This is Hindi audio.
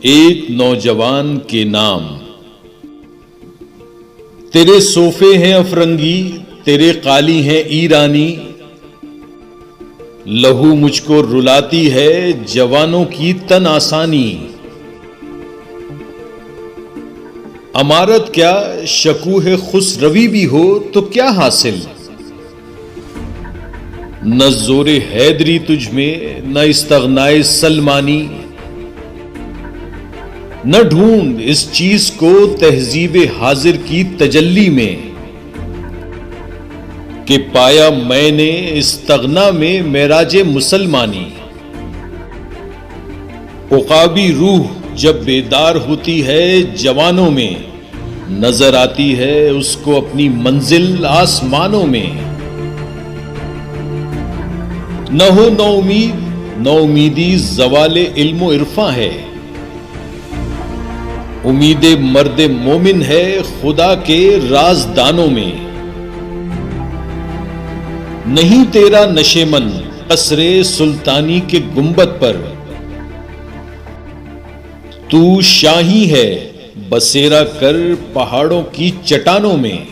एक नौजवान के नाम। तेरे सोफे हैं अफरंगी, तेरे काली हैं ईरानी, लहू मुझको रुलाती है जवानों की तन आसानी। अमारत क्या शकूह खुसरवी भी हो तो क्या हासिल, न जोरे हैदरी तुझ में न इस्तगनाए सलमानी। न ढूंढ इस चीज को तहजीब हाजिर की तजल्ली में, कि पाया मैंने इस्तगना में मेराजे मुसलमानी। उकाबी रूह जब बेदार होती है जवानों में, नजर आती है उसको अपनी मंजिल आसमानों में। न हो न उम्मीदी जवाले इल्मो इरफा है, उम्मीदे मर्दे मोमिन है खुदा के राजदानों में। नहीं तेरा नशेमन कसरे सुल्तानी के गुंबद पर, तू शाही है बसेरा कर पहाड़ों की चट्टानों में।